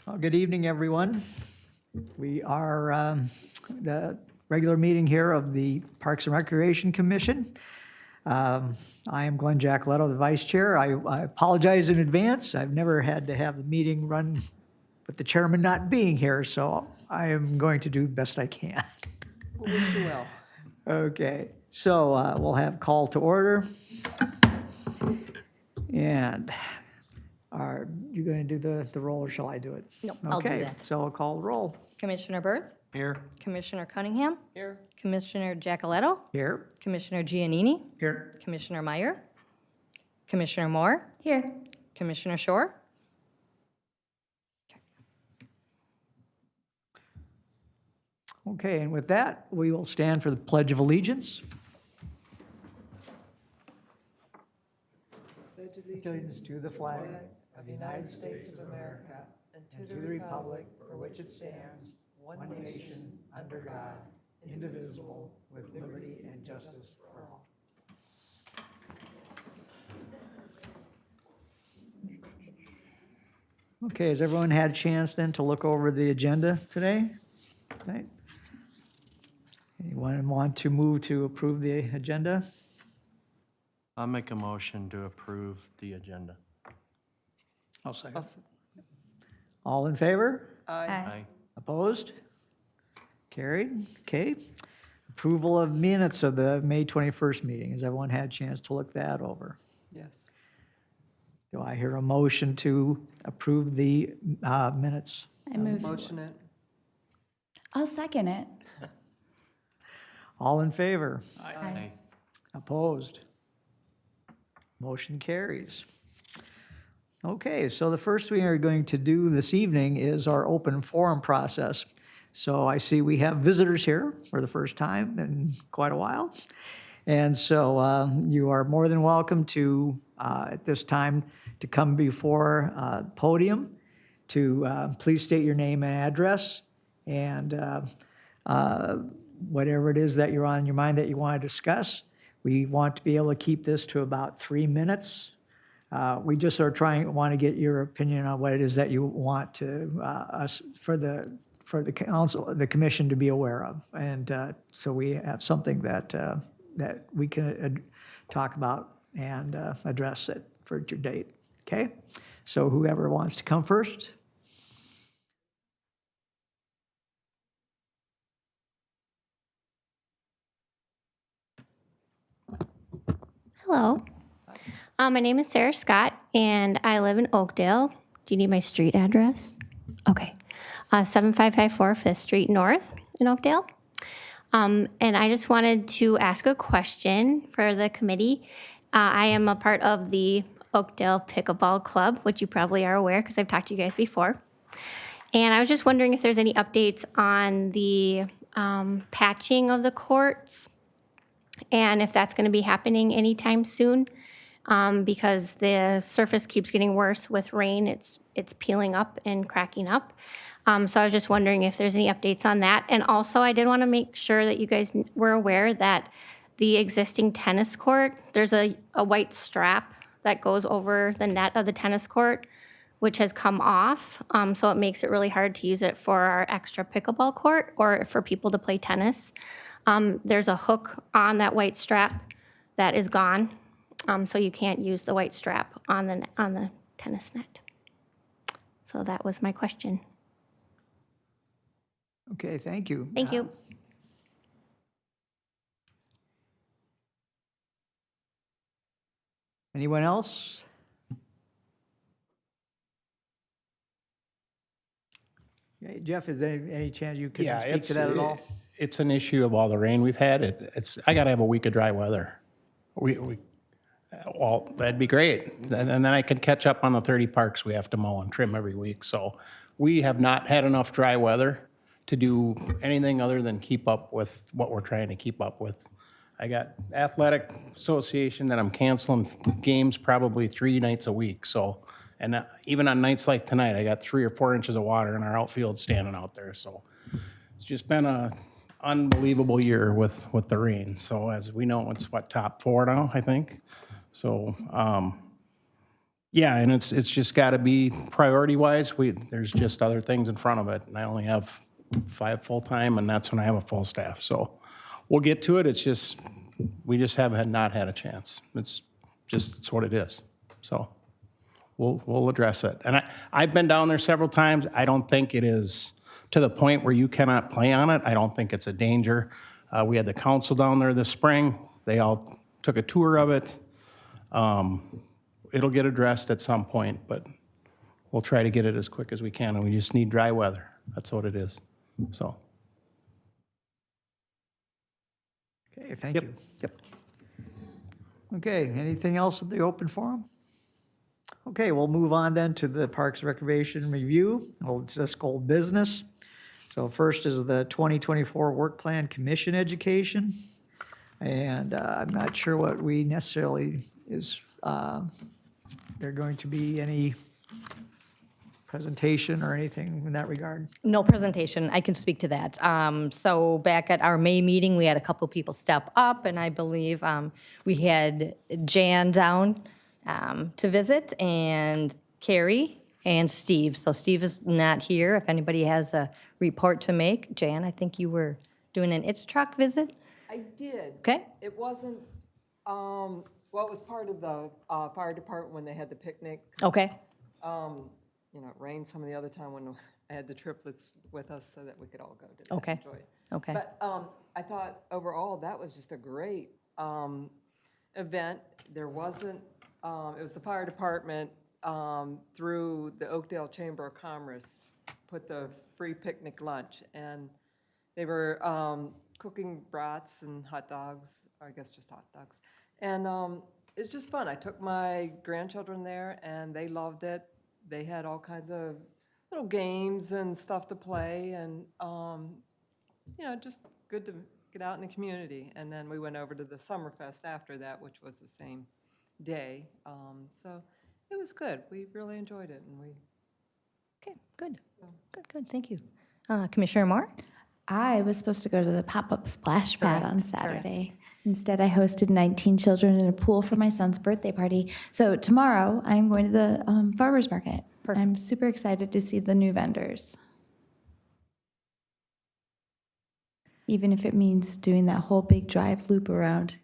Well, good evening, everyone. We are the regular meeting here of the Parks and Recreation Commission. I am Glenn Giacoletto, the vice chair. I apologize in advance. I've never had to have the meeting run with the chairman not being here, so I am going to do the best I can. Wish you well. Okay, so we'll have call to order. And are you going to do the roll, or shall I do it? No, I'll do Okay, that. so I'll call the roll. Commissioner Berth, Here. Commissioner Cunningham, Here. Commissioner Giacoletto, Here. Commissioner Giannini, Here. Commissioner Meyer, Commissioner Moore. Here. Commissioner Shore. Okay, and with that, we will stand for the Pledge of Allegiance. Allegiance to the flag of the United States of America and to the republic for which it stands, one nation, under God, indivisible, with liberty and justice for all. Okay, has everyone had a chance then to look over the agenda today? Right. Anyone want to move to approve the agenda? I'll make a motion to approve the agenda. I'll second. All in favor? Aye. Opposed? Carried. Okay. Approval of minutes of the May 21st meeting. Has everyone had a chance to look that over? Yes. Do I hear a motion to approve the minutes? I moved. Motion it. I'll second it. All in favor? Aye. Opposed? Motion carries. Okay, so the first we are going to do this evening is our open forum process. So I see we have visitors here for the first time in quite a while. And so you are more than welcome to, at this time, to come before the podium to please state your name and address and whatever it is that you're on your mind that you want to discuss. We want to be able to keep this to about 3 minutes. We just are want to get your opinion on what it is that you want to us for the council, the commission to be aware of, and so we have something that that we can talk about and address it for your date. Okay, so whoever wants to come first. Hello. My name is Sarah Scott, and I live in Oakdale. Do you need my street address? Okay. 7554 5th Street North in Oakdale. And I just wanted to ask a question for the committee. I am a part of the Oakdale Pickleball Club, which you probably are aware because I've talked to you guys before. And I was just wondering if there's any updates on the patching of the courts and if that's going to be happening anytime soon, because the surface keeps getting worse with rain. It's peeling up and cracking up. So I was just wondering if there's any updates on that. And also, I did want to make sure that you guys were aware that the existing tennis court, there's a white strap that goes over the net of the tennis court, which has come off. So it makes it really hard to use it for our extra pickleball court or for people to play tennis. There's a hook on that white strap that is gone, so you can't use the white strap on the tennis net. So that was my question. Okay, thank you. Thank you. Anyone else? Okay, Jeff, is there any chance you could speak to that at all? It's an issue of all the rain we've had. I got to have a week of dry weather. Well, that'd be great. And then I can catch up on the 30 parks we have to mow and trim every week. So we have not had enough dry weather to do anything other than keep up with what we're trying to keep up with. I got athletic association that I'm canceling games probably 3 nights a week. So, and even on nights like tonight, I got 3 or 4 inches of water in our outfield standing out there. So it's just been a unbelievable year with the rain. So as we know, it's top 4 now, I think. So Yeah, and it's just got to be priority-wise. There's just other things in front of it, and I only have 5 full-time, and that's when I have a full staff. So we'll get to it. It's just, we just not had a chance. It's what it is. So we'll address it. And I've been down there several times. I don't think it is to the point where you cannot play on it. I don't think it's a danger. We had the council down there this spring. They all took a tour of it. It'll get addressed at some point, but we'll try to get it as quick as we can, and we just need dry weather. That's what it is, so. Okay, thank you. Yep. Okay, anything else at the open forum? Okay, we'll move on then to the Parks Recreation Review. We'll discuss old business. So first is the 2024 Work Plan Commission Education. And I'm not sure what we necessarily is, there going to be any presentation or anything in that regard? No presentation, I can speak to that. So back at our May meeting, we had a couple people step up, and I believe we had Jan down to visit, and Carrie and Steve. So Steve is not here. If anybody has a report to make, Jan, I think you were doing an It's Truck visit? I did. Okay, It wasn't, well, it was part of the fire department when they had the picnic. okay, You know, it rained some of the other time when I had the triplets with us so that we could all go to that, Okay. enjoy it. okay. But I thought overall, that was just a great event. There wasn't, it was the fire department through the Oakdale Chamber of Commerce put the free picnic lunch, and they were cooking brats and hot dogs, or I guess just hot dogs. And it's just fun. I took my grandchildren there, and they loved it. They had all kinds of little games and stuff to play, and you know, just good to get out in the community. And then we went over to the Summerfest after that, which was the same day. So it was good. We really enjoyed it, and we. Okay, good, good, thank you. Commissioner Moore? I was supposed to go to the pop-up splash pad on Correct, correct. Saturday. Instead, I hosted 19 children in a pool for my son's birthday party. So tomorrow, I'm going to the farmer's market. Perfect. I'm super excited to see the new vendors. Even if it means doing that whole big drive loop around.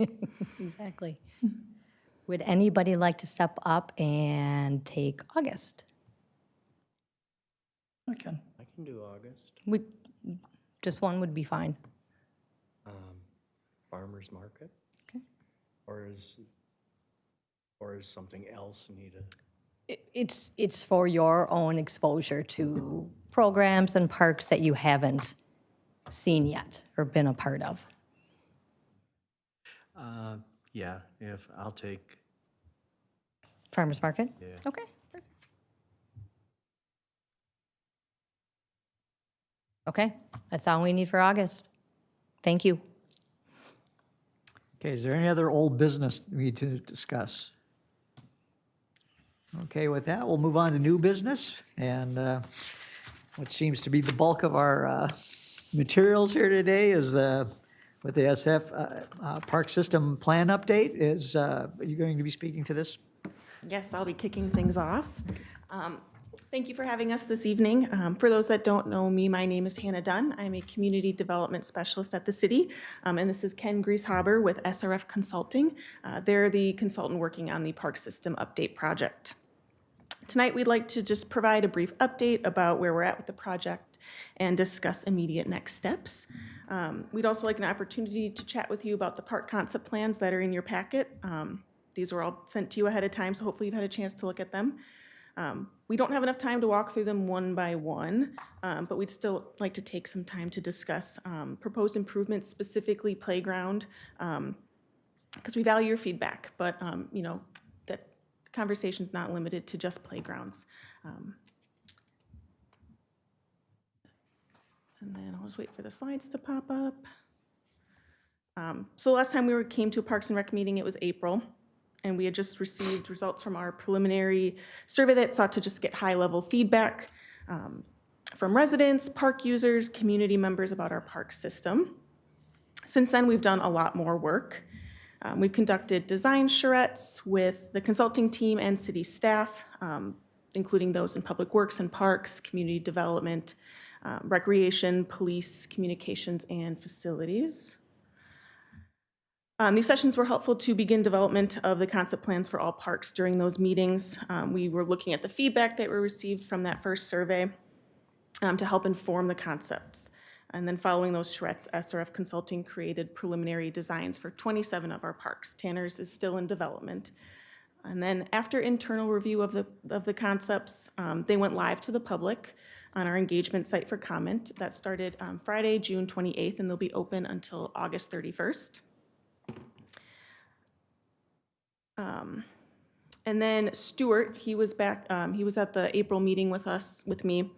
Exactly. Would anybody like to step up and take August? I can. I can do August. Just one would be fine. Farmer's market? Okay. Or is something else needed? It's for your own exposure to programs and parks that you haven't seen yet or been a part of. Yeah, if, I'll take, Farmers Market? yeah. Okay. Perfect. Okay, that's all we need for August. Thank you. Okay, is there any other old business we need to discuss? Okay, with that, we'll move on to new business, and what seems to be the bulk of our materials here today is with the SF Park System Plan Update. Are you going to be speaking to this? Yes, I'll be kicking things off. Thank you for having us this evening. For those that don't know me, my name is Hannah Dunn. I'm a Community Development Specialist at the city, and this is Ken Grieshaber with SRF Consulting. They're the consultant working on the Park System Update project. Tonight, we'd like to just provide a brief update about where we're at with the project and discuss immediate next steps. We'd also like an opportunity to chat with you about the park concept plans that are in your packet. These were all sent to you ahead of time, so hopefully you've had a chance to look at them. We don't have enough time to walk through them one by one, but we'd still like to take some time to discuss proposed improvements, specifically playground, because we value your feedback, but you know, that conversation's not limited to just playgrounds. And then I'll just wait for the slides to pop up. So last time we came to a Parks and Rec meeting, it was April, and we had just received results from our preliminary survey that sought to just get high-level feedback from residents, park users, community members about our park system. Since then, we've done a lot more work. We've conducted design charrettes with the consulting team and city staff, including those in public works and parks, community development, recreation, police, communications, and facilities. These sessions were helpful to begin development of the concept plans for all parks during those meetings. We were looking at the feedback that we received from that first survey to help inform the concepts. And then following those charrettes, SRF Consulting created preliminary designs for 27 of our parks. Tanner's is still in development. And then after internal review of the concepts, they went live to the public on our engagement site for comment. That started Friday, June 28th, and they'll be open until August 31st. And then Stuart, he was back, he was at the April meeting with me.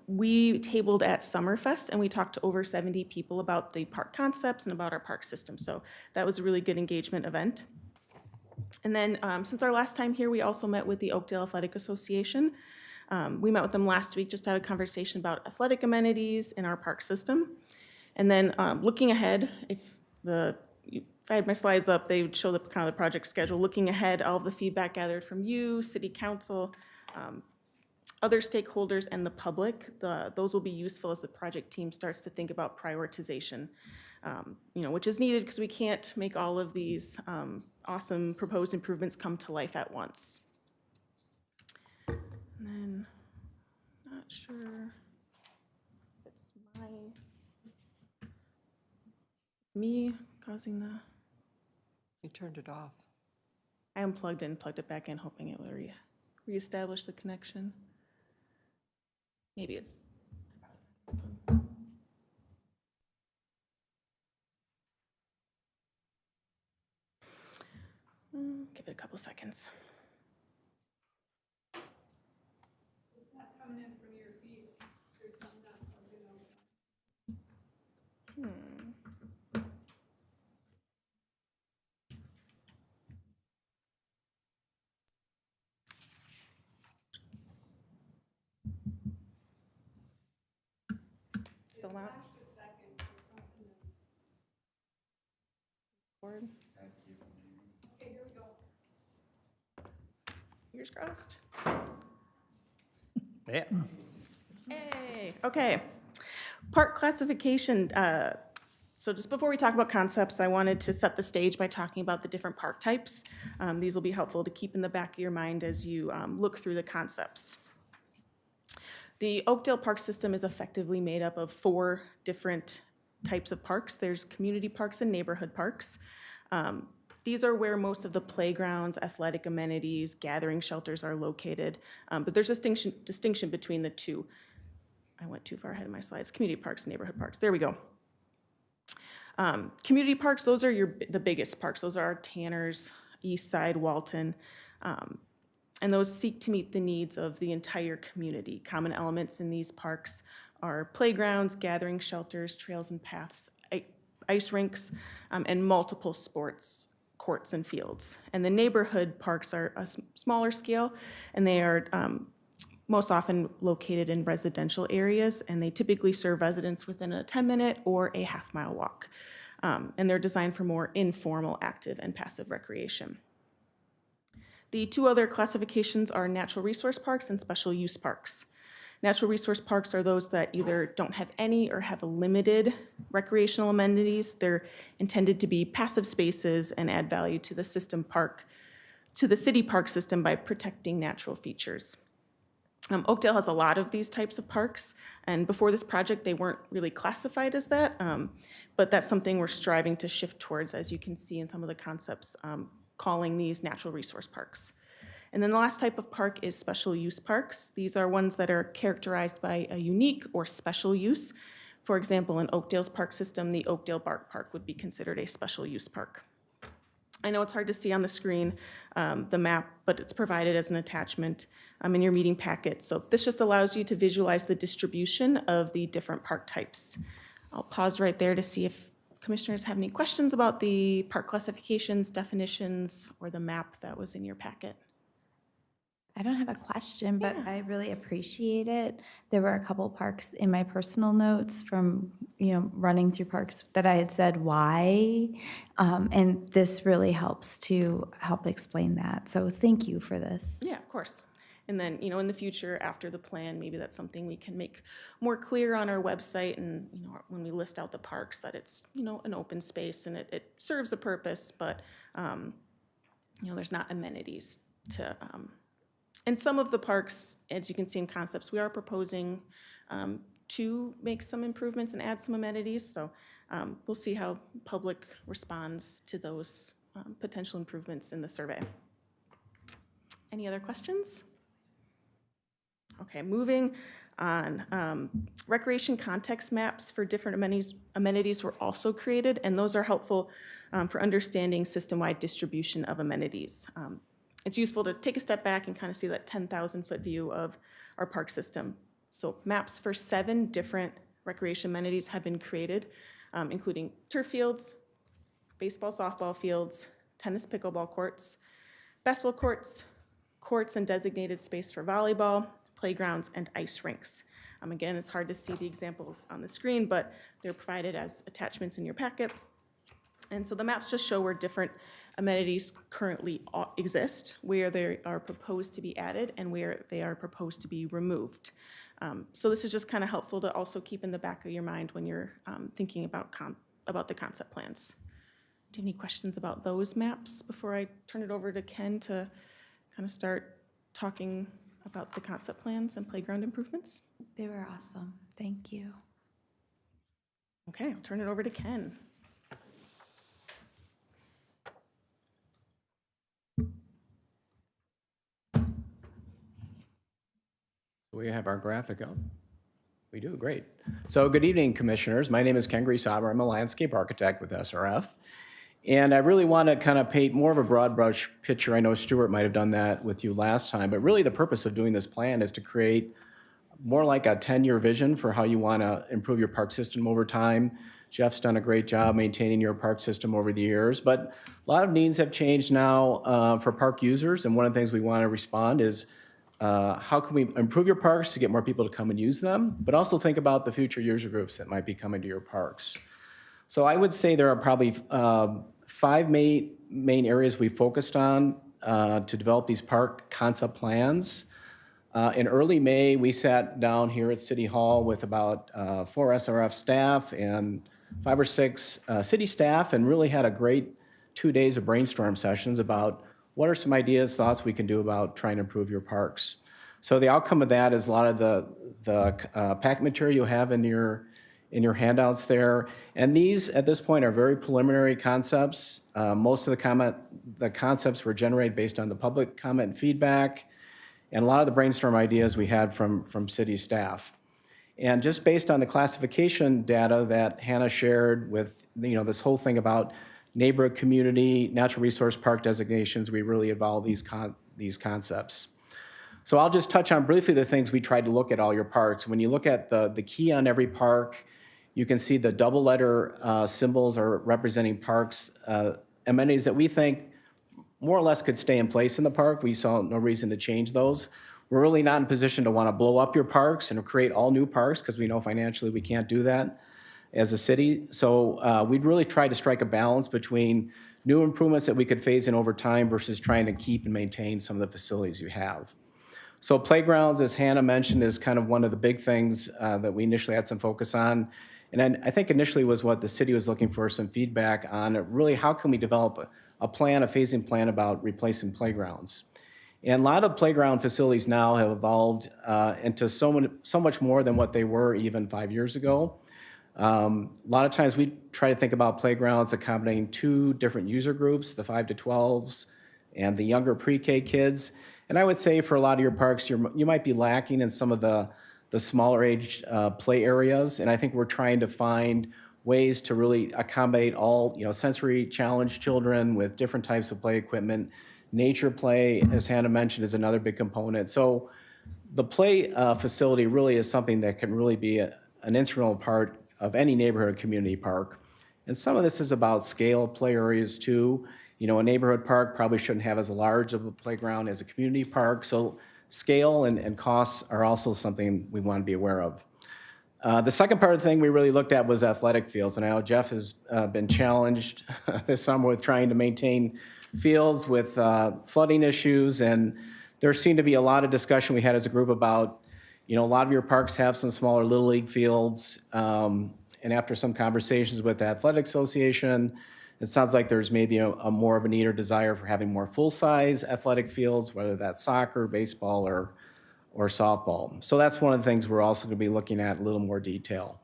We tabled at Summerfest and we talked to over 70 people about the park concepts and about our park system. So that was a really good engagement event. And then since our last time here, we also met with the Oakdale Athletic Association. We met with them last week just to have a conversation about athletic amenities in our park system. And then looking ahead, if I had my slides up, they would show the kind of the project schedule. Looking ahead, all of the feedback gathered from you, city council, other stakeholders, and the public, those will be useful as the project team starts to think about prioritization, which is needed because we can't make all of these awesome proposed improvements come to life at once. And then, not sure if it's me causing the... You turned it off. I unplugged it and plugged it back in, hoping it would reestablish the connection. Maybe it's... Give it a couple seconds. It's not coming in from your feed. There's something not plugged in. Still not? Forward. Okay, here we go. Fingers crossed. Yeah. Hey, okay. Park classification. So just before we talk about concepts, I wanted to set the stage by talking about the different park types. These will be helpful to keep in the back of your mind as you look through the concepts. The Oakdale Park System is effectively made up of 4 different types of parks. There's community parks and neighborhood parks. These are where most of the playgrounds, athletic amenities, gathering shelters are located. But there's distinction between the two. I went too far ahead of my slides. Community parks and neighborhood parks. There we go. Community parks, those are the biggest parks. Those are our Tanner's, East Side, Walton. And those seek to meet the needs of the entire community. Common elements in these parks are playgrounds, gathering shelters, trails and paths, ice rinks, and multiple sports courts and fields. And the neighborhood parks are a smaller scale, and they are most often located in residential areas, and they typically serve residents within a 10-minute or a half-mile walk. And they're designed for more informal, active, and passive recreation. The 2 other classifications are natural resource parks and special use parks. Natural resource parks are those that either don't have any or have a limited recreational amenities. They're intended to be passive spaces and add value to the city park system by protecting natural features. Oakdale has a lot of these types of parks, and before this project, they weren't really classified as that, but that's something we're striving to shift towards, as you can see in some of the concepts, calling these natural resource parks. And then the last type of park is special use parks. These are ones that are characterized by a unique or special use. For example, in Oakdale's park system, the Oakdale Bark Park would be considered a special use park. I know it's hard to see on the screen, the map, but it's provided as an attachment in your meeting packet. So this just allows you to visualize the distribution of the different park types. I'll pause right there to see if commissioners have any questions about the park classifications, definitions, or the map that was in your packet. I don't have a question, but I really appreciate it. There were a couple parks in my personal notes from, running through parks that I had said why, and this really helps to help explain that. So thank you for this. Yeah, of course. And then, in the future, after the plan, maybe that's something we can make more clear on our website and, when we list out the parks, that it's, an open space and it serves a purpose, but, there's not amenities to, and some of the parks, as you can see in concepts, we are proposing to make some improvements and add some amenities. So we'll see how public responds to those potential improvements in the survey. Any other questions? Okay, moving on. Recreation context maps for different amenities were also created, and those are helpful for understanding system-wide distribution of amenities. It's useful to take a step back and kind of see that 10,000-foot view of our park system. So maps for 7 different recreation amenities have been created, including turf fields, baseball, softball fields, tennis, pickleball courts, basketball courts, courts and designated space for volleyball, playgrounds, and ice rinks. Again, it's hard to see the examples on the screen, but they're provided as attachments in your packet. And so the maps just show where different amenities currently exist, where they are proposed to be added, and where they are proposed to be removed. So this is just kind of helpful to also keep in the back of your mind when you're thinking about the concept plans. Do you have any questions about those maps before I turn it over to Ken to kind of start talking about the concept plans and playground improvements? They were awesome. Thank you. Okay, I'll turn it over to Ken. We have our graphic up. We do, great. So good evening, commissioners. My name is Ken Griesaber. I'm a landscape architect with SRF. And I really want to kind of paint more of a broad brush picture. I know Stuart might have done that with you last time, but really the purpose of doing this plan is to create more like a 10-year vision for how you want to improve your park system over time. Jeff's done a great job maintaining your park system over the years, but a lot of needs have changed now for park users, and one of the things we want to respond is how can we improve your parks to get more people to come and use them, but also think about the future user groups that might be coming to your parks. So I would say there are probably 5 main areas we focused on to develop these park concept plans. In early May, we sat down here at City Hall with about 4 SRF staff and 5 or 6 city staff and really had a great 2 days of brainstorm sessions about what are some ideas, thoughts we can do about trying to improve your parks. So the outcome of that is a lot of the packet material you have in your handouts there. And these, at this point, are very preliminary concepts. Most of the concepts were generated based on the public comment and feedback, and a lot of the brainstorm ideas we had from city staff. And just based on the classification data that Hannah shared with, this whole thing about neighborhood, community, natural resource park designations, we really evolved these concepts. So I'll just touch on briefly the things we tried to look at all your parks. When you look at the key on every park, you can see the double letter symbols are representing parks, amenities that we think more or less could stay in place in the park. We saw no reason to change those. We're really not in a position to want to blow up your parks and create all new parks because we know financially we can't do that as a city. So we'd really try to strike a balance between new improvements that we could phase in over time versus trying to keep and maintain some of the facilities you have. So playgrounds, as Hannah mentioned, is kind of one of the big things that we initially had some focus on. And then I think initially was what the city was looking for, some feedback on really how can we develop a plan, a phasing plan about replacing playgrounds. And a lot of playground facilities now have evolved into so much more than what they were even 5 years ago. A lot of times we try to think about playgrounds accommodating 2 different user groups, the 5 to 12s and the younger pre-K kids. And I would say for a lot of your parks, you might be lacking in some of the smaller age play areas. And I think we're trying to find ways to really accommodate all sensory challenged children with different types of play equipment. Nature play, as Hannah mentioned, is another big component. So the play facility really is something that can really be an instrumental part of any neighborhood community park. And some of this is about scale of play areas too. You know, a neighborhood park probably shouldn't have as large of a playground as a community park. So scale and costs are also something we want to be aware of. The second part of the thing we really looked at was athletic fields. And I know Jeff has been challenged this summer with trying to maintain fields with flooding issues. And there seemed to be a lot of discussion we had as a group about, you know, a lot of your parks have some smaller Little League fields. And after some conversations with the Athletic Association, it sounds like there's maybe a more of a need or desire for having more full-size athletic fields, whether that's soccer, baseball, or softball. So that's one of the things we're also going to be looking at in a little more detail.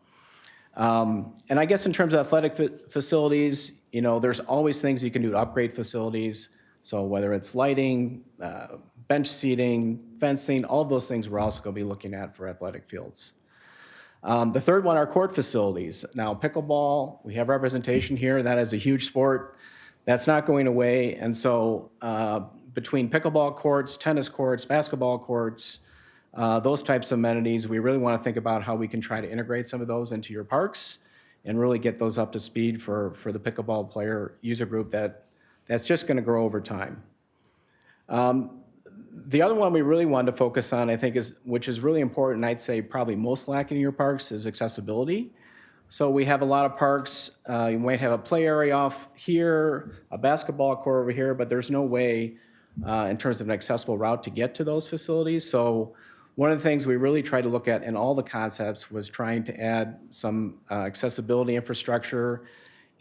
And I guess in terms of athletic facilities, you know, there's always things you can do to upgrade facilities. So whether it's lighting, bench seating, fencing, all of those things we're also going to be looking at for athletic fields. The third one are court facilities. Now, pickleball, we have representation here. That is a huge sport. That's not going away. And so between pickleball courts, tennis courts, basketball courts, those types of amenities, we really want to think about how we can try to integrate some of those into your parks and really get those up to speed for the pickleball player user group that's just going to grow over time. The other one we really wanted to focus on, I think, which is really important, I'd say probably most lacking in your parks, is accessibility. So we have a lot of parks, you might have a play area off here, a basketball court over here, but there's no way in terms of an accessible route to get to those facilities. So one of the things we really tried to look at in all the concepts was trying to add some accessibility infrastructure.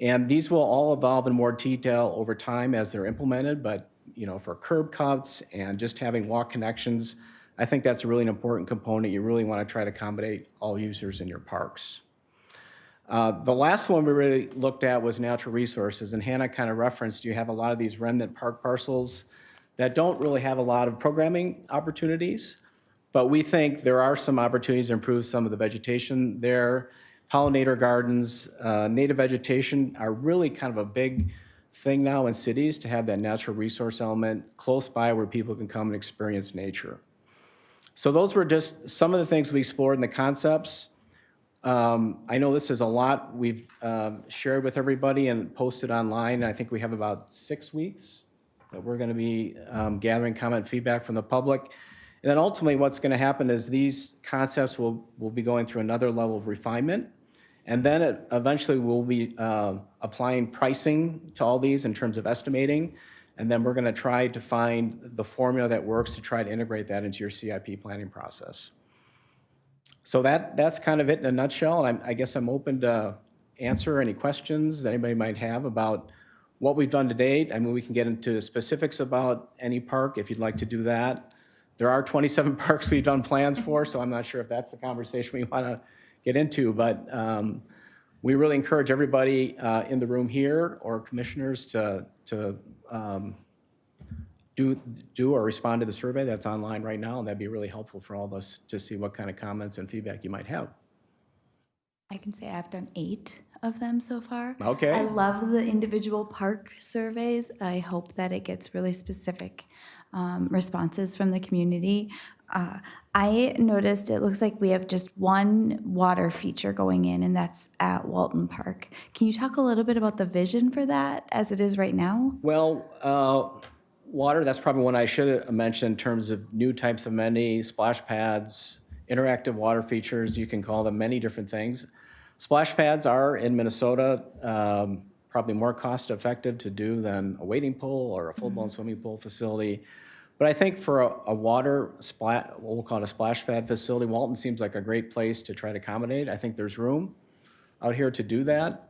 And these will all evolve in more detail over time as they're implemented, but you know, for curb cuts and just having walk connections, I think that's really an important component. You really want to try to accommodate all users in your parks. The last one we really looked at was natural resources, and Hannah kind of referenced you have a lot of these remnant park parcels that don't really have a lot of programming opportunities, but we think there are some opportunities to improve some of the vegetation there. Pollinator gardens, native vegetation are really kind of a big thing now in cities to have that natural resource element close by where people can come and experience nature. So those were just some of the things we explored in the concepts. I know this is a lot we've shared with everybody and posted online. I think we have about 6 weeks that we're going to be gathering comment feedback from the public. And then ultimately what's going to happen is these concepts will be going through another level of refinement. And then eventually we'll be applying pricing to all these in terms of estimating. And then we're going to try to find the formula that works to try to integrate that into your CIP planning process. So that's kind of it in a nutshell. And I guess I'm open to answer any questions that anybody might have about what we've done to date. I mean, we can get into specifics about any park if you'd like to do that. There are 27 parks we've done plans for, so I'm not sure if that's the conversation we want to get into, but we really encourage everybody in the room here or commissioners to do or respond to the survey that's online right now, and that'd be really helpful for all of us to see what kind of comments and feedback you might have. I can say I've done 8 of them so far. Okay. I love the individual park surveys. I hope that it gets really specific responses from the community. I noticed it looks like we have just one water feature going in, and that's at Walton Park. Can you talk a little bit about the vision for that as it is right now? Well, water, that's probably one I should have mentioned in terms of new types of amenities, splash pads, interactive water features, you can call them many different things. Splash pads are in Minnesota probably more cost effective to do than a wading pool or a full-blown swimming pool facility. But I think for a water splash, what we'll call it a splash pad facility, Walton seems like a great place to try to accommodate. I think there's room out here to do that.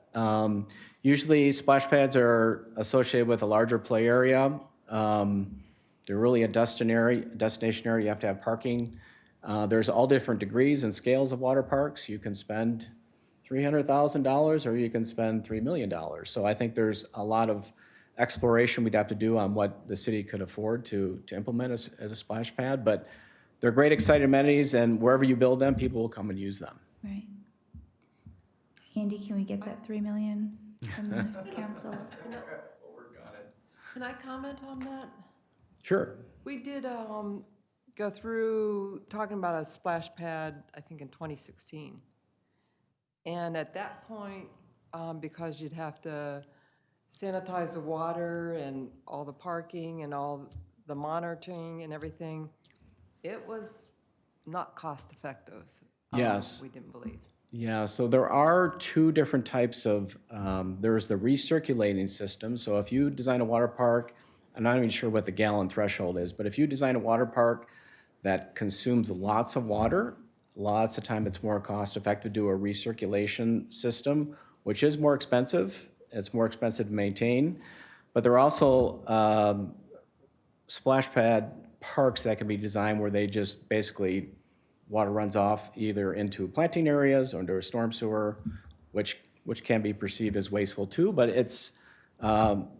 Usually splash pads are associated with a larger play area. They're really a destination area. You have to have parking. There's all different degrees and scales of water parks. You can spend $300,000 or you can spend $3 million. So I think there's a lot of exploration we'd have to do on what the city could afford to implement as a splash pad. But they're great, exciting amenities, and wherever you build them, people will come and use them. Right. Andy, can we get that $3 million from the council? Can I comment on that? Sure. We did go through talking about a splash pad, I think in 2016. And at that point, because you'd have to sanitize the water and all the parking and all the monitoring and everything. It was not cost-effective. Yes. We didn't believe. Yeah, so there are two different types of, there's the recirculating system. So if you design a water park, I'm not even sure what the gallon threshold is, but if you design a water park that consumes lots of water, lots of time it's more cost effective to do a recirculation system, which is more expensive. It's more expensive to maintain. But there are also splash pad parks that can be designed where they just basically water runs off either into planting areas or into a storm sewer, which can be perceived as wasteful too, but it's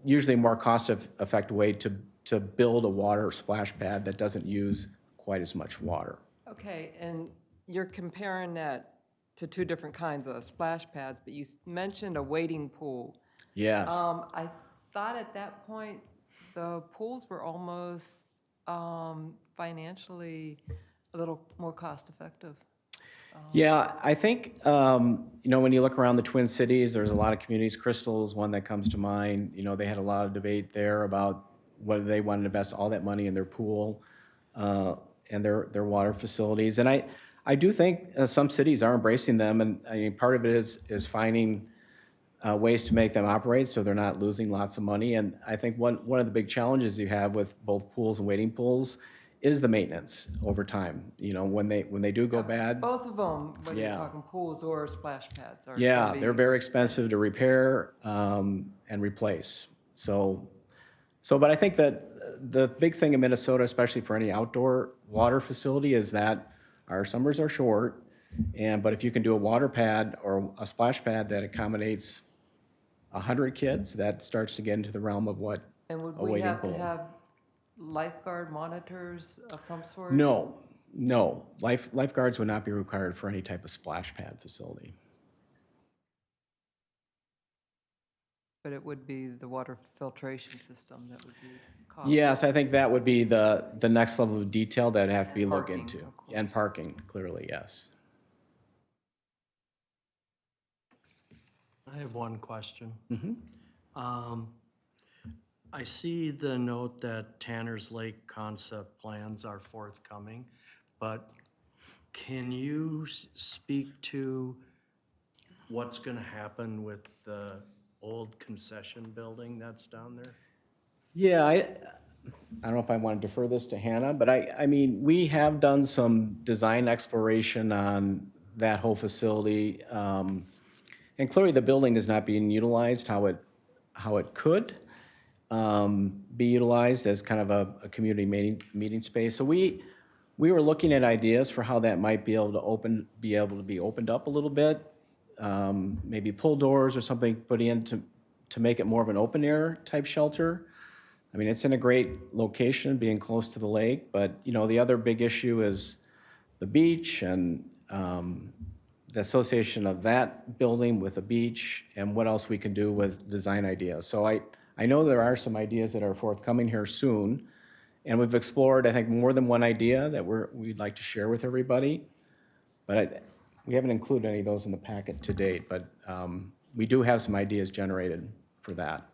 usually a more cost-effective way to build a water splash pad that doesn't use quite as much water. Okay, and you're comparing that to two different kinds of splash pads, but you mentioned a wading pool. Yes. I thought at that point, the pools were almost financially a little more cost-effective. Yeah, I think, when you look around the Twin Cities, there's a lot of communities. Crystal is one that comes to mind. They had a lot of debate there about whether they wanted to invest all that money in their pool and their water facilities. And I do think some cities are embracing them, and I mean, part of it is finding ways to make them operate so they're not losing lots of money. And I think one of the big challenges you have with both pools and wading pools is the maintenance over time. When they do go bad. Both of them, whether you're Yeah. talking pools or splash pads, are Yeah, gonna be- they're very expensive to repair and replace. But I think that the big thing in Minnesota, especially for any outdoor water facility, is that our summers are short. But if you can do a water pad or a splash pad that accommodates 100 kids, that starts to get into the realm of what And would a we wading have to pool. have lifeguard monitors of some sort? No. Lifeguards would not be required for any type of splash pad facility. But it would be the water filtration system that would be costly. Yes, I think that would be the next level of detail that would have to be looked Parking, into. of course. And parking, clearly, yes. I have one question. I see the note that Tanner's Lake concept plans are forthcoming, but can you speak to what's going to happen with the old concession building that's down there? Yeah, I don't know if I want to defer this to Hannah, but I mean, we have done some design exploration on that whole facility. And clearly the building is not being utilized how it could be utilized as kind of a community meeting space. So we were looking at ideas for how that might be able to be opened up a little bit. Maybe pull doors or something put in to make it more of an open air type shelter. I mean, it's in a great location, being close to the lake, but the other big issue is the beach and the association of that building with the beach and what else we can do with design ideas. So I know there are some ideas that are forthcoming here soon, and we've explored, I think, more than one idea that we'd like to share with everybody. But we haven't included any of those in the packet to date, but we do have some ideas generated for that.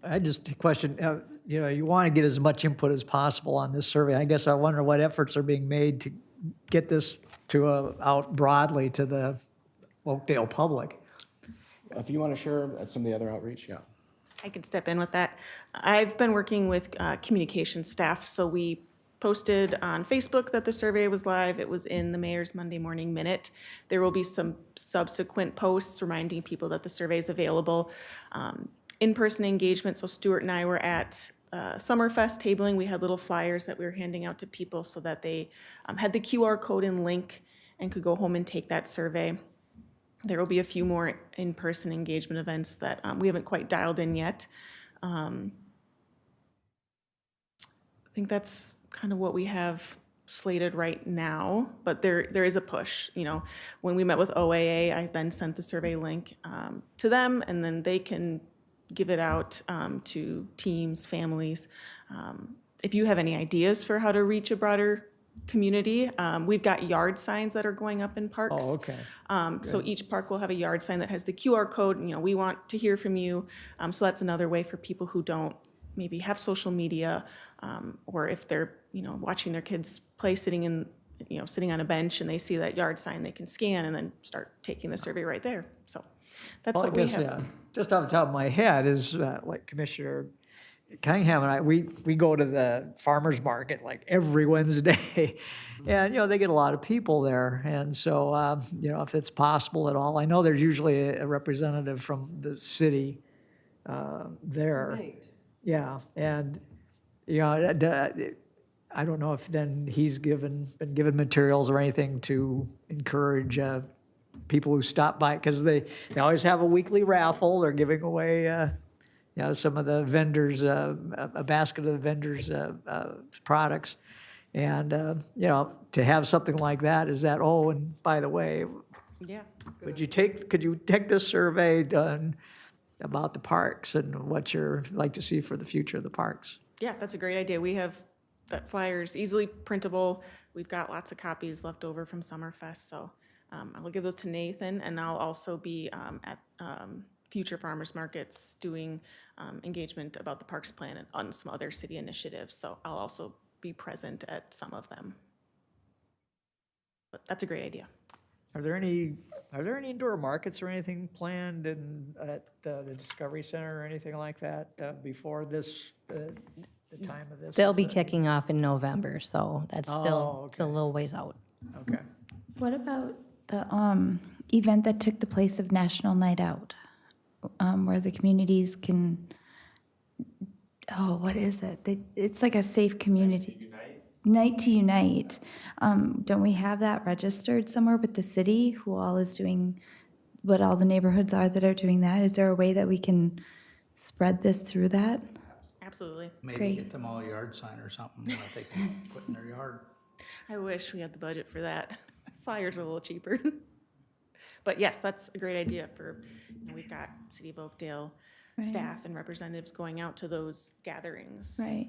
I just a question, you want to get as much input as possible on this survey. I guess I wonder what efforts are being made to get this out broadly to the Oakdale public. If you want to share some of the other outreach, yeah. I can step in with that. I've been working with communication staff, so we posted on Facebook that the survey was live. It was in the Mayor's Monday Morning Minute. There will be some subsequent posts reminding people that the survey is available. In-person engagement, so Stuart and I were at Summerfest tabling. We had little flyers that we were handing out to people so that they had the QR code and link and could go home and take that survey. There will be a few more in-person engagement events that we haven't quite dialed in yet. I think that's kind of what we have slated right now, but there is a push. When we met with OAA, I then sent the survey link to them, and then they can give it out to teams, families. If you have any ideas for how to reach a broader community. We've got yard signs that are going up in parks. Oh, okay. So each park will have a yard sign that has the QR code, and, we want to hear from you. So that's another way for people who don't maybe have social media, or if they're, watching their kids play sitting on a bench and they see that yard sign, they can scan and then start taking the survey right there. So that's Well, I what we guess, have. yeah, just off the top of my head is like Commissioner Cunningham and I, we go to the farmer's market like every Wednesday. And, they get a lot of people there. And so, if it's possible at all, I know there's usually a representative from the city there. Right. Yeah, and, I don't know if then he's been given materials or anything to encourage people who stop by, because they always have a weekly raffle. They're giving away, some of the vendors, a basket of the vendors' products. And, to have something like that is that, oh, and by the way, Yeah. could you take this survey done about the parks and what you're like to see for the future of the parks? Yeah, that's a great idea. We have that flyers easily printable. We've got lots of copies left over from Summerfest, so I will give those to Nathan, and I'll also be at future farmers markets doing engagement about the parks plan and on some other city initiatives, so I'll also be present at some of them. But that's a great idea. Are there any indoor markets or anything planned at the Discovery Center or anything like that before this, the time of this? They'll be kicking off in November, so that's Oh, still, it's a okay. little ways out. Okay. What about the event that took the place of National Night Out, where the communities can, what is it? It's like a safe community. Night to Unite. Don't we have that registered somewhere with the city, who all is doing, what all the neighborhoods are that are doing that? Is there a way that we can spread this through that? Absolutely. Maybe Great. get them all a yard sign or something that they can put in their yard. I wish we had the budget for that. Flyers are a little cheaper. But yes, that's a great idea for, we've got City of Oakdale staff and representatives going out to those gatherings. Right.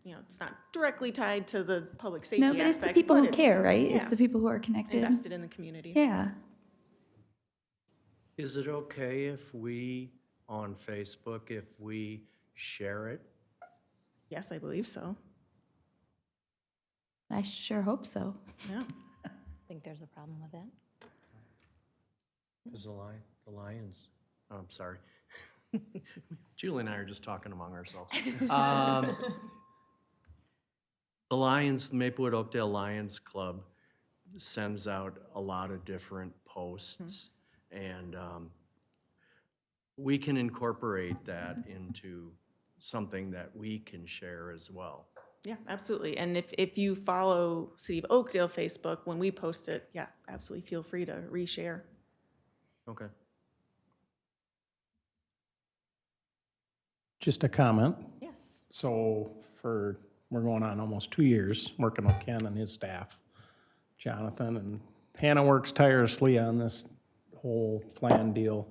It's not directly tied to the public safety No, aspect. but it's the people who it's- care, right? It's yeah, the people who are connected. invested in the community. Yeah. Is it okay if we, on Facebook, if we share it? Yes, I believe so. I sure hope so. Yeah. Think there's a problem with that? Because the Lions, oh, I'm sorry. Julie and I are just talking among ourselves. The Lions, the Maplewood Oakdale Lions Club sends out a lot of different posts, and we can incorporate that into something that we can share as well. Yeah, absolutely. And if you follow City of Oakdale Facebook, when we post it, yeah, absolutely feel free to reshare. Okay. Just a comment. Yes. So we're going on almost 2 years working with Ken and his staff, Jonathan, and Hannah works tirelessly on this whole plan deal.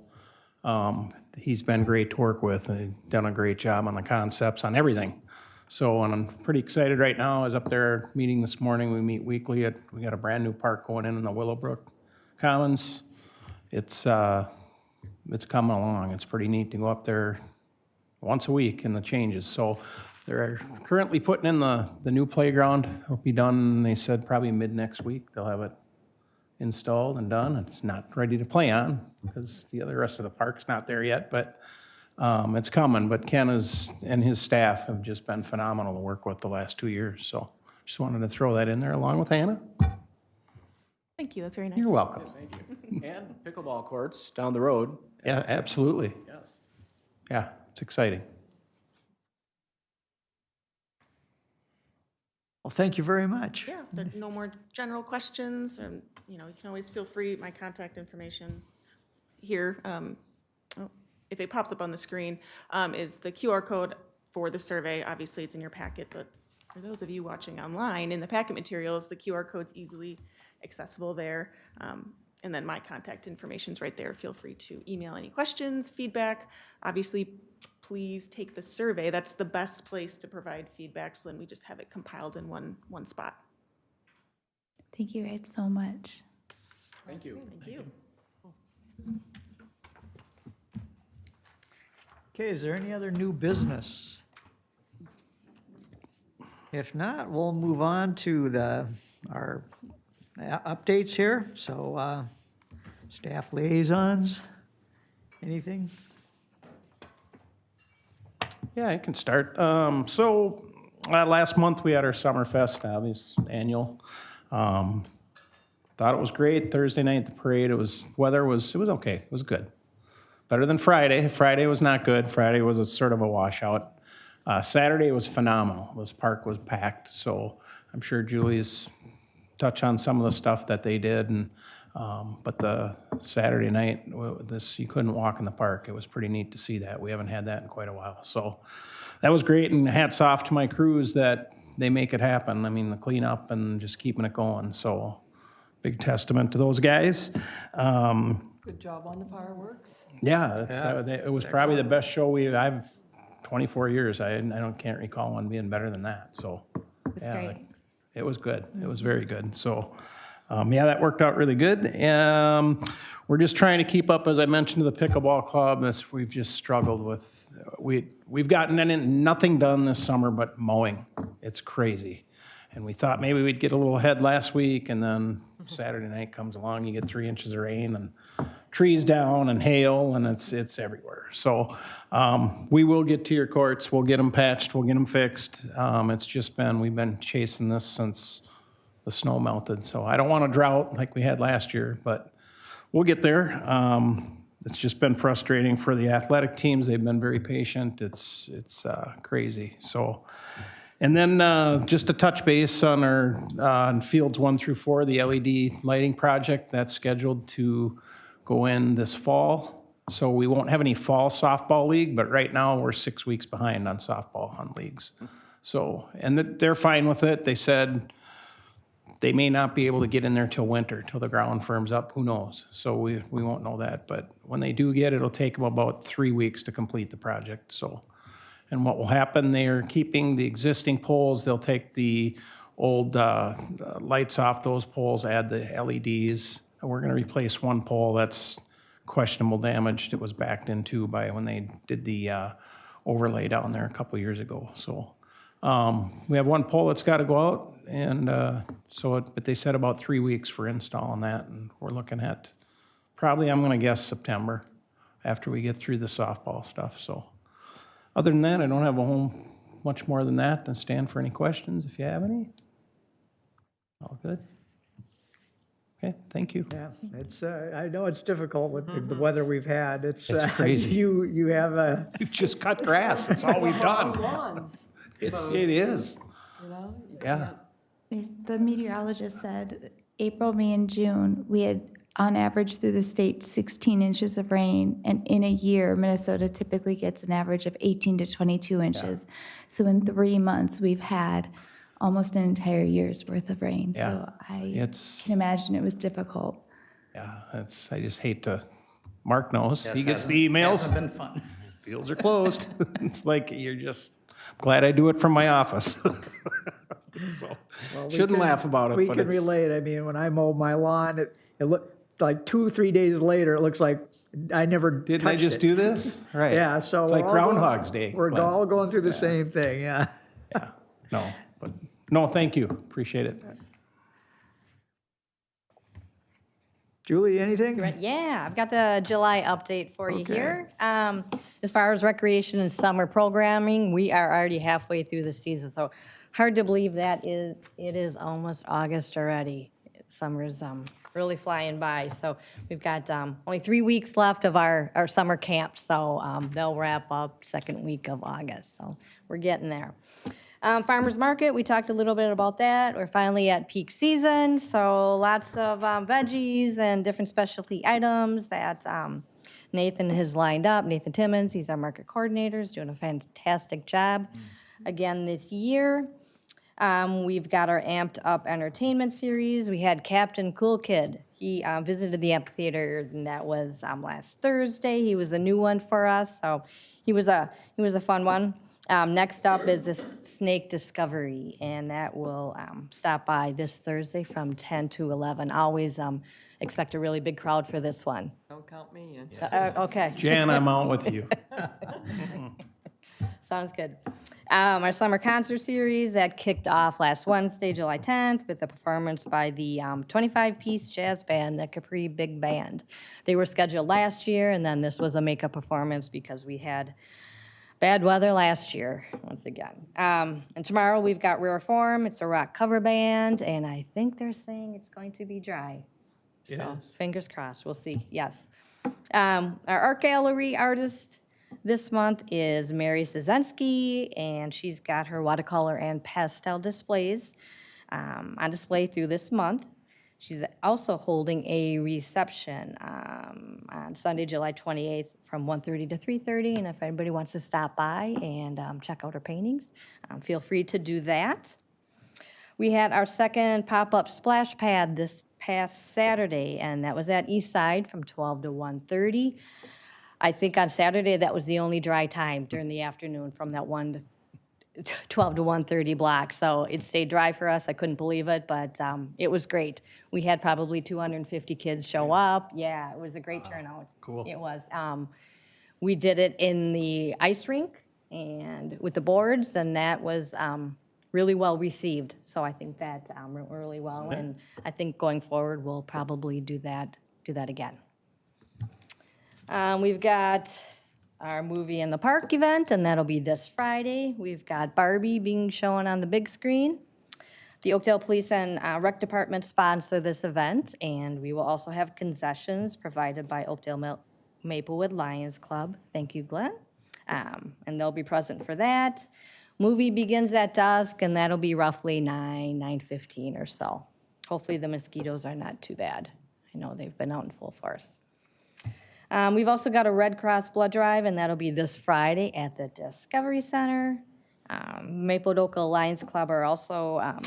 He's been great to work with and done a great job on the concepts, on everything. So, and I'm pretty excited right now. I was up there meeting this morning. We meet weekly. We got a brand new park going in the Willowbrook Commons. It's coming along. It's pretty neat to go up there once a week and the changes. So they're currently putting in the new playground. It'll be done, they said, probably mid next week. They'll have it installed and done. It's not ready to play on because the rest of the park's not there yet, but it's coming. But Ken and his staff have just been phenomenal to work with the last 2 years. So just wanted to throw that in there along with Hannah. Thank you, that's very nice. You're welcome. And pickleball courts down the road. Yeah, absolutely. Yes. Yeah, it's exciting. Well, thank you very much. Yeah, if there are no more general questions, or, you can always feel free, my contact information here, if it pops up on the screen, is the QR code for the survey. Obviously, it's in your packet, but for those of you watching online, in the packet materials, the QR code's easily accessible there. And then my contact information's right there. Feel free to email any questions, feedback. Obviously, please take the survey. That's the best place to provide feedback, so then we just have it compiled in one spot. Thank you guys so much. Thank you. Thank you. Okay, is there any other new business? If not, we'll move on to our updates here. So, staff liaisons, anything? Yeah, I can start. Last month we had our Summerfest, obviously annual. Thought it was great. Thursday night, the parade, it was okay. It was good. Better than Friday. Friday was not good. Friday was a sort of a washout. Saturday was phenomenal. This park was packed, so I'm sure Julie's touch on some of the stuff that they did. But the Saturday night, you couldn't walk in the park. It was pretty neat to see that. We haven't had that in quite a while. So that was great, and hats off to my crews that they make it happen. I mean, the cleanup and just keeping it going. So big testament to those guys. Good job on the fireworks. Yeah, it was probably the best show I've 24 years. I can't recall one being better than that. So It's great. it was good. It was very good. So that worked out really good. We're just trying to keep up, as I mentioned, to the pickleball club. We've just struggled with. We've gotten nothing done this summer but mowing. It's crazy. And we thought maybe we'd get a little ahead last week, and then Saturday night comes along, you get 3 inches of rain and trees down and hail, and it's everywhere. So we will get to your courts. We'll get them patched. We'll get them fixed. It's just we've been chasing this since the snow melted. So I don't want a drought like we had last year, but we'll get there. It's just been frustrating for the athletic teams. They've been very patient. It's crazy. So. And then just to touch base on our on fields 1 through 4, the LED lighting project that's scheduled to go in this fall. So we won't have any fall softball league, but right now we're 6 weeks behind on softball on leagues. So, and they're fine with it. They said they may not be able to get in there till winter, till the ground firms up. Who knows? So we won't know that. But when they do it'll take them about 3 weeks to complete the project. So. And what will happen, they are keeping the existing poles. They'll take the old lights off those poles, add the LEDs. And we're going to replace one pole that's questionable damaged. It was backed into by when they did the overlay down there a couple years ago. So we have one pole that's got to go out, and but they said about 3 weeks for installing that, and we're looking at probably, I'm going to guess, September after we get through the softball stuff. So. Other than that, I don't have much more than that, and stand for any questions if you have any. All good? Okay, thank you. Yeah, it's, I know it's difficult with the weather we've had. It's crazy. You have We've just cut grass, that's all we've done. Lawns, It is. you know? You Yeah. can't- The meteorologist said April, May, and June, we had on average through the state 16 inches of rain, and in a year Minnesota typically gets an average of 18 to 22 inches. So in 3 months we've had almost an entire year's worth of rain. Yeah. So I It's- can imagine it was difficult. Yeah, I just hate to, Mark knows, he Yes, gets the emails, Hasn't been fun. fields are closed. It's like, you're just, glad I do it from my office. So, we shouldn't can- laugh about it, We but can it's, relate. I mean, when I mow my lawn, it looked like 2 or 3 days later, it looks like I never didn't I touched just it. do this? Right. Yeah, so. It's we're like all going- Groundhog's Day. We're Glenn. all going through the same thing, yeah. No, thank you, appreciate it. Julie, anything? Yeah, I've got the July update for you here. As far as recreation and summer programming, we are already halfway through the season, so hard to believe that it is almost August already. Summer's really flying by, so we've got only 3 weeks left of our summer camp, so they'll wrap up second week of August, so we're getting there. Farmers Market, we talked a little bit about that. We're finally at peak season, so lots of veggies and different specialty items that Nathan has lined up. Nathan Timmons, he's our market coordinator, is doing a fantastic job again this year. We've got our Amped Up Entertainment Series. We had Captain Cool Kid. He visited the amphitheater, and that was last Thursday. He was a new one for us, so he was a fun one. Next up is this snake discovery, and that will stop by this Thursday from 10 to 11. Always expect a really big crowd for this one. Don't count me in. Okay. Jan, I'm out with you. Sounds good. Our summer concert series that kicked off last Wednesday, July 10th, with a performance by the 25-piece jazz band, the Capri Big Band. They were scheduled last year, and then this was a makeup performance because we had bad weather last year, once again. And tomorrow we've got Rare Form. It's a rock cover band, and I think they're saying it's going to be dry. So fingers crossed. We'll see. Yes. Our art gallery artist this month is Mary Szynski, and she's got her watercolor and pastel displays on display through this month. She's also holding a reception on Sunday, July 28th from 1:30 to 3:30, and if anybody wants to stop by and check out her paintings, feel free to do that. We had our second pop-up splash pad this past Saturday, and that was at Eastside from 12 to 1:30. I think on Saturday, that was the only dry time during the afternoon from that 12 to 1:30 block. So it stayed dry for us. I couldn't believe it, but it was great. We had probably 250 kids show up. Yeah, it was a great turnout. Cool. It was. We did it in the ice rink and with the boards, and that was really well received. So I think that went really well, and I think going forward, we'll probably do that again. We've got our movie in the park event, and that'll be this Friday. We've got Barbie being shown on the big screen. The Oakdale Police and Rec Department sponsor this event, and we will also have concessions provided by Oakdale Maplewood Lions Club. Thank you, Glenn. And they'll be present for that. Movie begins at dusk, and that'll be roughly 9:15 or so. Hopefully the mosquitoes are not too bad. I know they've been out in full force. We've also got a Red Cross blood drive, and that'll be this Friday at the Discovery Center. Maplewood Oakdale Lions Club are also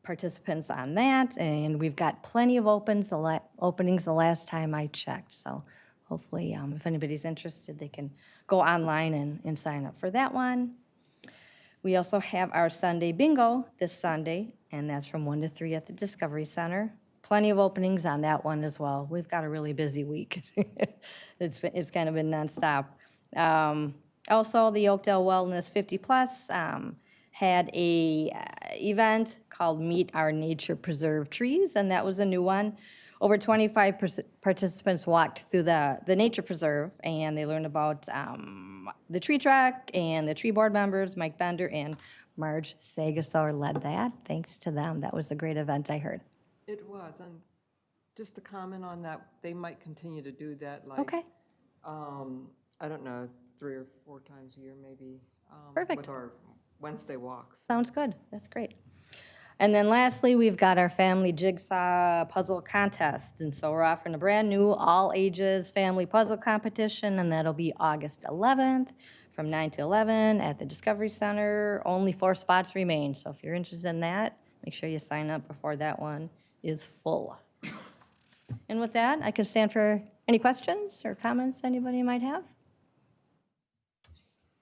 participants on that, and we've got plenty of openings the last time I checked. So hopefully, if anybody's interested, they can go online and sign up for that one. We also have our Sunday bingo this Sunday, and that's from 1 to 3 at the Discovery Center. Plenty of openings on that one as well. We've got a really busy week. It's kind of been nonstop. Also, the Oakdale Wellness 50 Plus had a event called Meet Our Nature Preserve Trees, and that was a new one. Over 25 participants walked through the nature preserve, and they learned about the tree truck, and the tree board members, Mike Bender and Marge Sagasar led that. Thanks to them. That was a great event, I heard. It was, and just to comment on that, they might continue to do that, like, Okay. I don't know, 3 or 4 times a year, maybe. Perfect. With our Wednesday walks. Sounds good. That's great. And then lastly, we've got our family jigsaw puzzle contest. And so we're offering a brand new all ages family puzzle competition, and that'll be August 11th from 9 to 11 at the Discovery Center. Only 4 spots remain. So if you're interested in that, make sure you sign up before that one is full. And with that, I can stand for any questions or comments anybody might have.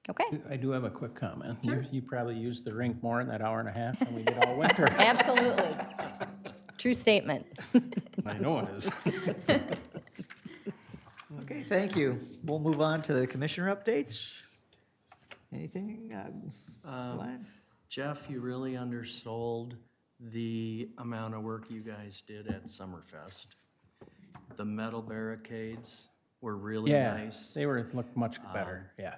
Okay. I do have a quick comment. You probably used the rink more in that hour and a half than we did all winter. Absolutely. True statement. I know it is. Okay, thank you. We'll move on to the commissioner updates. Anything? Glenn? Jeff, you really undersold the amount of work you guys did at Summerfest. The metal barricades were really Yeah, nice. they looked much better, yeah.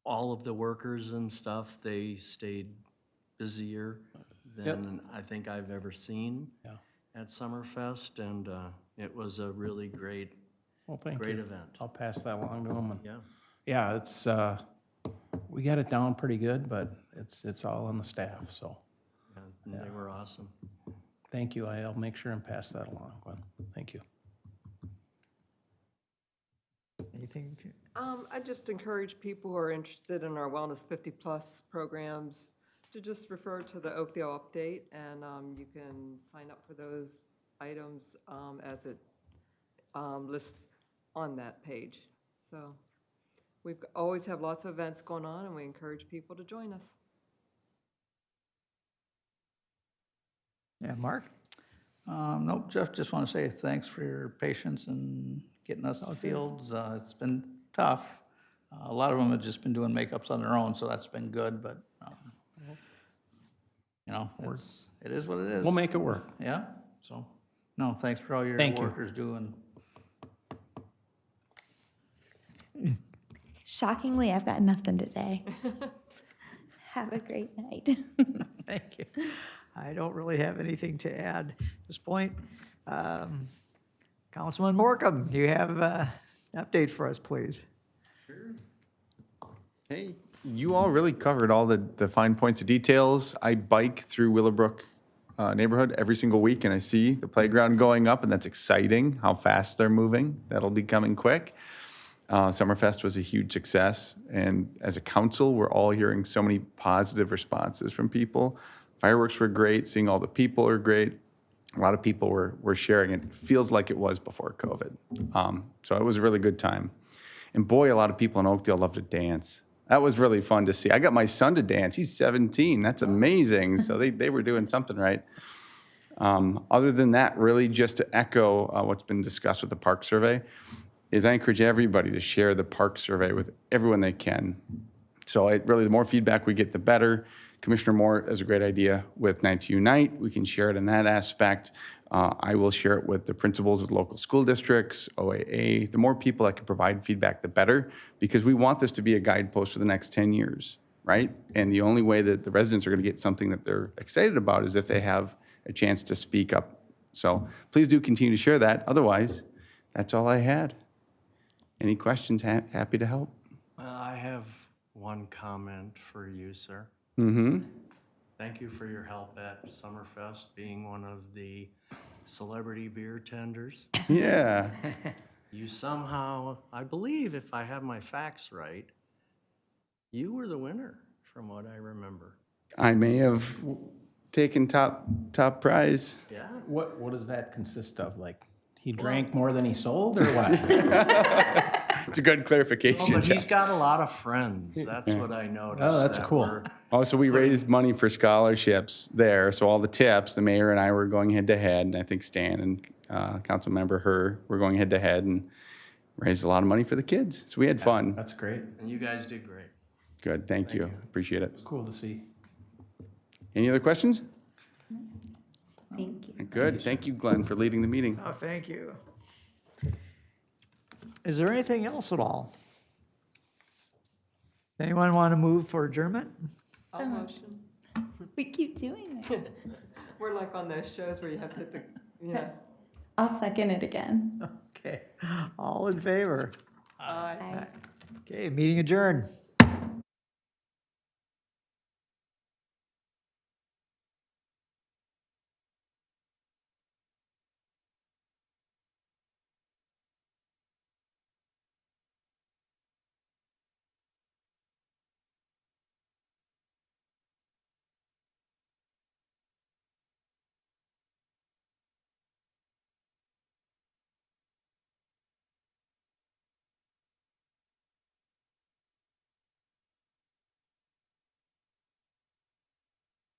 All of the workers and stuff, they stayed busier than I think I've ever seen at Summerfest, and it was a really great Well, thank Great you. event. I'll pass that along to them. Yeah. Yeah, it's, we got it down pretty good, but it's all on the staff, so And they were awesome. thank you. I'll make sure and pass that along, Glenn. Thank you. Anything? I just encourage people who are interested in our Wellness 50-plus programs to just refer to the Oakdale update, and you can sign up for those items as it lists on that page. So We've always have lots of events going on, and we encourage people to join us. Yeah, Mark? Nope, Jeff, just want to say thanks for your patience and getting us to fields. It's been tough. A lot of them have just been doing makeups on their own, so that's been good, but, you know, it is what it is. We'll make it work. Yeah, so, no, thanks for all your Thank you. workers doing. Shockingly, I've got nothing today. Have a great night. Thank you. I don't really have anything to add at this point. Councilman Morcom, do you have an update for us, please? Hey, you all really covered all the fine points of details. I bike through Willowbrook neighborhood every single week, and I see the playground going up, and that's exciting, how fast they're moving. That'll be coming quick. Summerfest was a huge success, and as a council, we're all hearing so many positive responses from people. Fireworks were great, seeing all the people are great. A lot of people were sharing it. It feels like it was before COVID. So it was a really good time. And boy, a lot of people in Oakdale love to dance. That was really fun to see. I got my son to dance. He's 17. That's amazing. So they were doing something right. Other than that, really just to echo what's been discussed with the park survey, is I encourage everybody to share the park survey with everyone they can. So really, the more feedback we get, the better. Commissioner Moore has a great idea with Night to Unite. We can share it in that aspect. I will share it with the principals of local school districts, OAA. The more people that can provide feedback, the better, because we want this to be a guidepost for the next 10 years, right? And the only way that the residents are going to get something that they're excited about is if they have a chance to speak up. So please do continue to share that. Otherwise, that's all I had. Any questions? Happy to help. I have one comment for you, sir. Mm-hmm. Thank you for your help at Summerfest, being one of the celebrity beer tenders. Yeah. You somehow, I believe if I have my facts right, you were the winner from what I remember. I may have taken top prize. Yeah? What does that consist of? Like, he drank more than he sold, or what? It's a good clarification. But he's Jeff. got a lot of friends. That's what I noticed. Oh, that's that cool. were- Also, we raised money for scholarships there. So all the tips, the mayor and I were going head to head, and I think Stan and council member Herr were going head to head and raised a lot of money for the kids. So we had fun. That's great. And you guys did great. Good. Thank you. Appreciate it. Cool to see. Any other questions? Thank you. Good. Thank you, Glenn, for leading the meeting. Oh, thank you. Is there anything else at all? Anyone want to move for adjournment? I'll motion. We keep doing it. We're like on those shows where you have to hit the, you know. I'll second it again. Okay, all in favor? Aye. Bye. Okay, meeting adjourned.